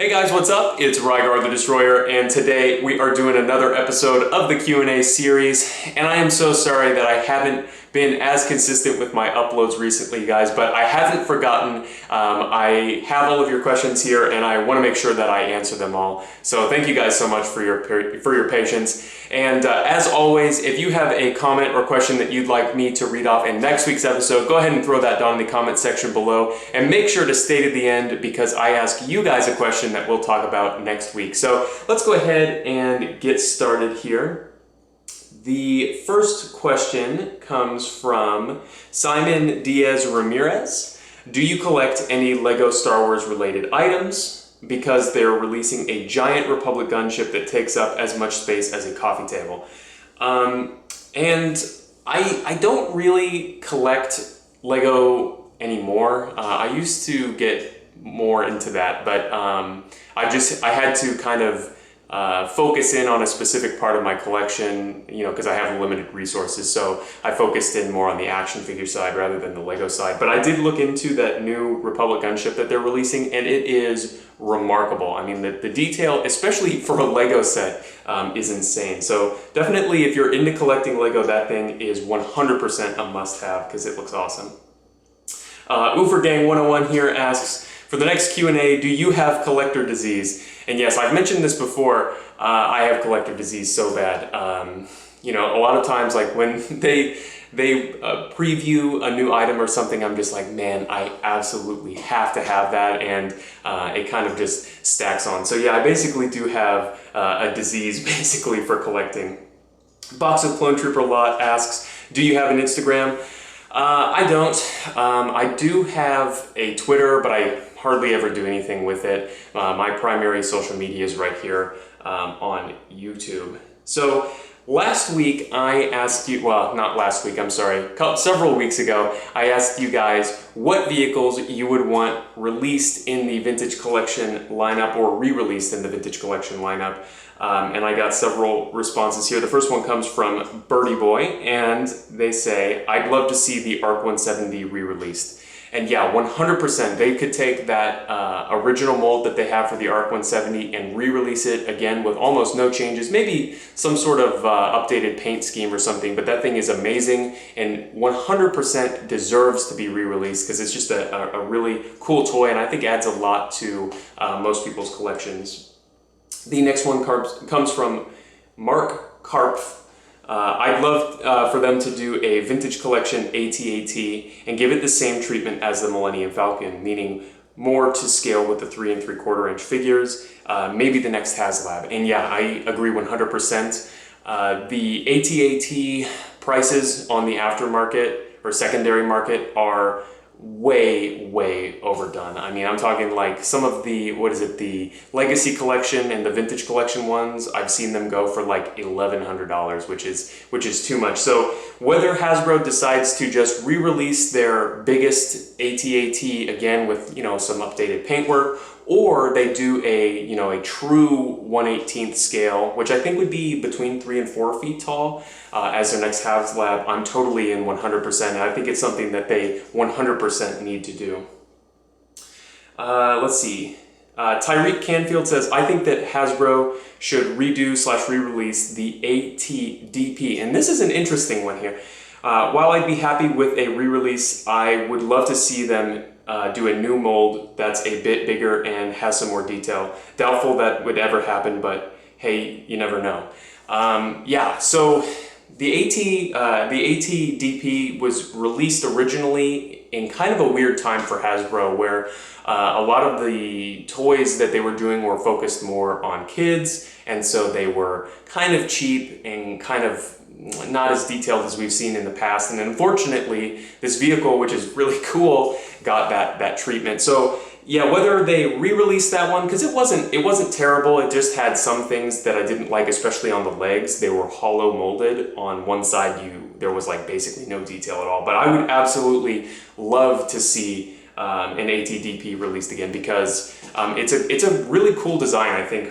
Hey guys, what's up? It's Rygar the Destroyer, and today we are doing another episode of the Q&A series, and I am so sorry that I haven't been as consistent with my uploads recently, guys, but I haven't forgotten. I have all of your questions here, and I want to make sure that I answer them all. So thank you guys so much for your patience. And as always, if you have a comment or question that you'd like me to read off in next week's episode, go ahead and throw that down in the comment section below, and make sure to stay to the end because I ask you guys a question that we'll talk about next week. So let's go ahead and get started here. The first question comes from Simon Diaz Ramirez. Do you collect any Lego Star Wars related items? Because they're releasing a giant Republic gunship that takes up as much space as a coffee table. And I don't really collect Lego anymore. I used to get more into that, but I had to kind of focus in on a specific part of my collection, you know, because I have limited resources. So I focused in more on the action figure side rather than the Lego side. But I did look into that new Republic gunship that they're releasing, and it is remarkable. I mean, the detail, especially for a Lego set, is insane. So definitely, if you're into collecting Lego, that thing is 100% a must-have because it looks awesome. Oofer Gang 101 here asks, for the next Q&A, do you have collector disease? And yes, I've mentioned this before, I have collector disease so bad. You know, a lot of times, like when they preview a new item or something, I'm just like, man, I absolutely have to have that, and it kind of just stacks on. So yeah, I basically do have a disease basically for collecting. Box of Clone Trooper Lot asks, do you have an Instagram? I don't. I do have a Twitter, but I hardly ever do anything with it. My primary social media is right here on YouTube. So last week I asked you, well, not last week, I'm sorry, several weeks ago, I asked you guys what vehicles you would want released in the Vintage Collection lineup or re-released in the Vintage Collection lineup. And I got several responses here. The first one comes from Birdie Boy, and they say, I'd love to see the ARC 170 re-released. And yeah, 100%, they could take that original mold that they have for the ARC 170 and re-release it again with almost no changes, maybe some sort of updated paint scheme or something, but that thing is amazing and 100% deserves to be re-released because it's just a really cool toy, and I think adds a lot to most people's collections. The next one comes from Mark Karpf. I'd love for them to do a Vintage Collection ATAT and give it the same treatment as the Millennium Falcon, meaning more to scale with the 3 3/4 inch figures, maybe the next HasLab. And yeah, I agree 100%. The ATAT prices on the aftermarket or secondary market are way overdone. I mean, I'm talking like some of the, the Legacy Collection and the Vintage Collection ones, I've seen them go for like $1,100, which is too much. So whether Hasbro decides to just re-release their biggest AT-AT again with, you know, some updated paintwork, or they do a, you know, a true 1/18 scale, which I think would be between 3 and 4 feet tall, as their next HasLab, I'm totally in 100%, and I think it's something that they 100% need to do. Let's see. Tyreek Canfield says, I think that Hasbro should redo/re-release the Atdp, and this is an interesting one here. While I'd be happy with a re-release, I would love to see them do a new mold that's a bit bigger and has some more detail. Doubtful that would ever happen, but hey, you never know. Yeah, so the Atdp was released originally in kind of a weird time for Hasbro, where a lot of the toys that they were doing were focused more on kids, and so they were kind of cheap and kind of not as detailed as we've seen in the past. And unfortunately, this vehicle, which is really cool, got that treatment. So yeah, whether they re-released that one, because it wasn't terrible, it just had some things that I didn't like, especially on the legs. They were hollow molded. On one side, there was like basically no detail at all. But I would absolutely love to see an Atdp released again, because it's a really cool design, I think,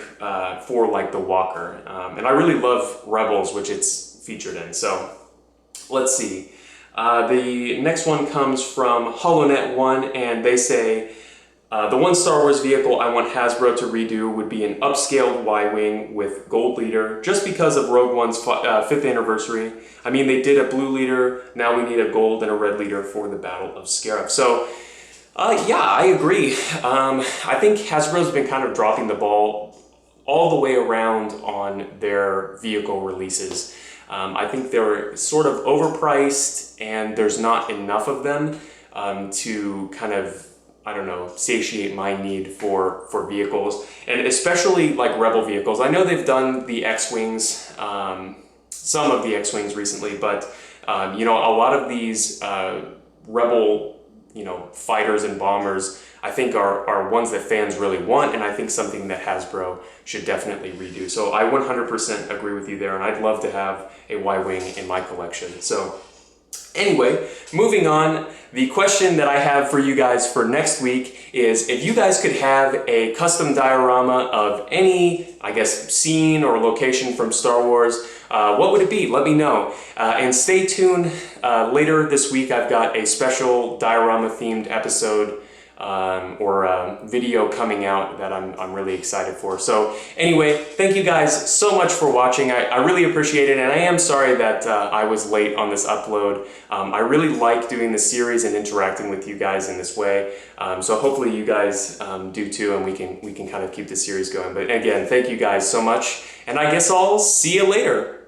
for like the walker. And I really love Rebels, which it's featured in. So let's see. The next one comes from HoloNet1, and they say, The one Star Wars vehicle I want Hasbro to redo would be an upscaled Ywing with gold leader, just because of Rogue One's 5th anniversary. I mean, they did a blue leader, now we need a gold and a red leader for the Battle of Scarif. So, yeah, I agree. I think Hasbro's been kind of dropping the ball all the way around on their vehicle releases. I think they're sort of overpriced and there's not enough of them to kind of, I don't know, satiate my need for vehicles, and especially like Rebel vehicles. I know they've done the X-Wings, some of the X-Wings recently, but you know, a lot of these Rebel, you know, fighters and bombers, I think are ones that fans really want, and I think something that Hasbro should definitely redo. So I 100% agree with you there, and I'd love to have a Y-Wing in my collection. So anyway, moving on, the question that I have for you guys for next week is, if you guys could have a custom diorama of any, I guess, scene or location from Star Wars, what would it be? Let me know. And stay tuned. Later this week, I've got a special diorama-themed episode or video coming out that I'm really excited for. So anyway, thank you guys so much for watching. I really appreciate it, and I am sorry that I was late on this upload. I really like doing this series and interacting with you guys in this way. So hopefully you guys do too, and we can kind of keep this series going. But again, thank you guys so much, and I guess I'll see you later.